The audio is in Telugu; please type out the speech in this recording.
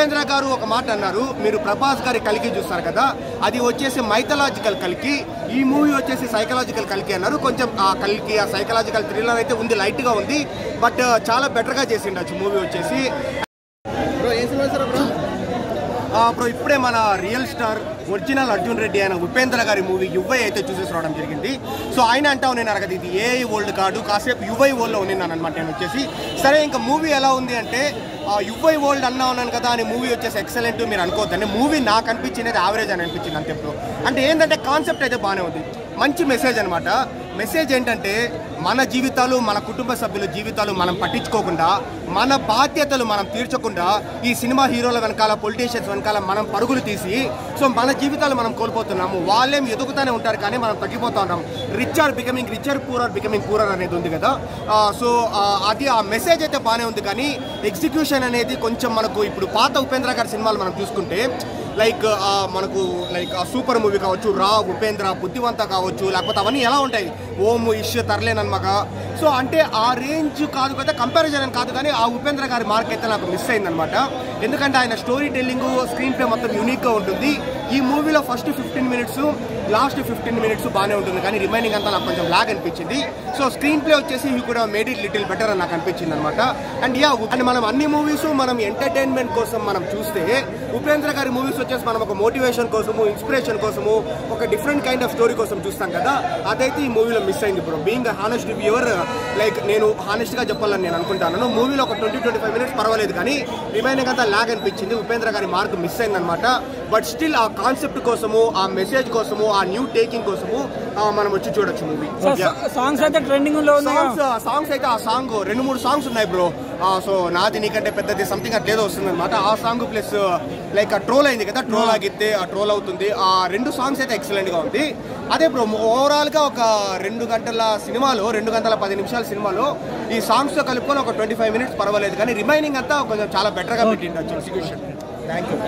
ఉపేంద్ర గారు ఒక మాట అన్నారు, మీరు ప్రభాస్ గారి కలికి చూస్తారు కదా, అది వచ్చేసి మైథలాజికల్ కలికి, ఈ మూవీ వచ్చేసి సైకలాజికల్ కలికి అన్నారు. కొంచెం ఆ కలికి ఆ సైకలాజికల్ థ్రిల్లర్ అయితే ఉంది, లైట్గా ఉంది, బట్ చాలా బెటర్గా చేసిండొచ్చు మూవీ వచ్చేసి. బ్రో ఇప్పుడే మన real star original Arjun Reddy అయిన ఉపేంద్ర గారి మూవీ యువై అయితే చూసేసి రావడం జరిగింది. సో ఆయన అంటా ఉన్నాను కదా, ఇది ఏఐ వరల్డ్ కాదు, కాసేపు యువై వరల్డ్లో ఉన్నాను అనమాట నేను వచ్చేసి. సరే ఇంకా మూవీ ఎలా ఉంది అంటే, యువై వరల్డ్ అన్నా ఉన్నాను కదా అని మూవీ వచ్చేసి ఎక్సలెంట్ మీరు అనుకోవద్దండి. మూవీ నాకు అనిపించింది యావరేజ్ అని అనిపించింది అంతే బ్రో. అంటే ఏంటంటే కాన్సెప్ట్ అయితే బాగానే ఉంది, మంచి మెసేజ్ అనమాట. మెసేజ్ ఏంటంటే మన జీవితాలు, మన కుటుంబ సభ్యుల జీవితాలు మనం పట్టించుకోకుండా, మన బాధ్యతలు మనం తీర్చకుండా ఈ సినిమా హీరోల వెనకాల, పొలిటీషియన్స్ వెనకాల మనం పరుగులు తీసి సో మన జీవితాలు మనం కోల్పోతున్నాము. వాళ్ళేం ఎదుగుతూనే ఉంటారు కానీ మనం తగ్గిపోతూ ఉన్నాం. Rich are becoming richer, poor are becoming poorer అనేది ఉంది కదా. సో అది ఆ మెసేజ్ అయితే బాగానే ఉంది, కానీ ఎగ్జిక్యూషన్ అనేది కొంచెం మనకు ఇప్పుడు పాత ఉపేంద్ర గారి సినిమాలు మనం చూసుకుంటే లైక్ మనకు లైక్ సూపర్ మూవీ కావచ్చు, రా ఉపేంద్ర, బుద్ధివంత కావచ్చు, లేకపోతే అవన్నీ ఎలా ఉంటాయి, ఓం ఇష్ తర్లేనన్మగ. సో అంటే ఆ రేంజ్ కాదు కదా, కంపారిజన్ అని కాదు, కానీ ఆ ఉపేంద్ర గారి మార్క్ అయితే నాకు మిస్ అయిందనమాట. ఎందుకంటే ఆయన స్టోరీ టెల్లింగ్, స్క్రీన్ ప్లే మొత్తం యూనిక్గా ఉంటుంది. ఈ మూవీలో ఫస్ట్ 15 మినిట్స్, లాస్ట్ 15 మినిట్స్ బాగానే ఉంటుంది, కానీ రిమైనింగ్ అంతా నాకు కొంచెం లాగ్ అనిపించింది. సో స్క్రీన్ ప్లే వచ్చేసి you could have made it little better అని నాకు అనిపించింది అనమాట. అండ్ మనం అన్ని మూవీస్ మనం ఎంటర్టైన్మెంట్ కోసం మనం చూస్తే, ఉపేంద్ర గారి మూవీస్ వచ్చేసి మనం ఒక మోటివేషన్ కోసము, ఇన్స్పిరేషన్ కోసము, ఒక డిఫరెంట్ కైండ్ ఆఫ్ స్టోరీ కోసం చూస్తాం కదా, అదైతే ఈ మూవీలో మిస్ అయింది bro. Being honest viewer, like నేను హానెస్ట్గా చెప్పాలని నేను అనుకుంటాను. మూవీలో ఒక 20-25 మినిట్స్ పర్వాలేదు, కానీ రిమైనింగ్ అంతా లాగ్ అనిపించింది. ఉపేంద్ర గారి మార్క్ మిస్ అయిందనమాట. బట్ స్టిల్ ఆ కాన్సెప్ట్ కోసము, ఆ మెసేజ్ కోసము, ఆ న్యూ టేకింగ్ కోసము మనం వచ్చి చూడొచ్చు మూవీ. సాంగ్స్ అయితే ట్రెండింగ్ లో సాంగ్స్ అయితే ఆ సాంగ్ 2-3 సాంగ్స్ ఉన్నాయి బ్రో. సో నాది నీకంటే పెద్దది సంథింగ్ అట్లేదో వస్తుంది అనమాట ఆ సాంగ్. ప్లస్ లైక్ ఆ ట్రోల్ అయింది కదా, ట్రోల్ ఆగితే ఆ ట్రోల్ అవుతుంది. ఆ 2 సాంగ్స్ అయితే ఎక్సలెంట్ గా ఉంది. అదే బ్రో ఓవరాల్ గా ఒక 2 గంటల సినిమాలో, 2 గంటల 10 నిమిషాల సినిమాలో ఈ సాంగ్స్ తో కలుపుకొని ఒక 25 మినిట్స్ పర్వాలేదు, కానీ రిమైనింగ్ అంతా కొంచెం చాలా బెటర్ గా పెట్టిండొచ్చు ఎగ్జిక్యూషన్. Thank you.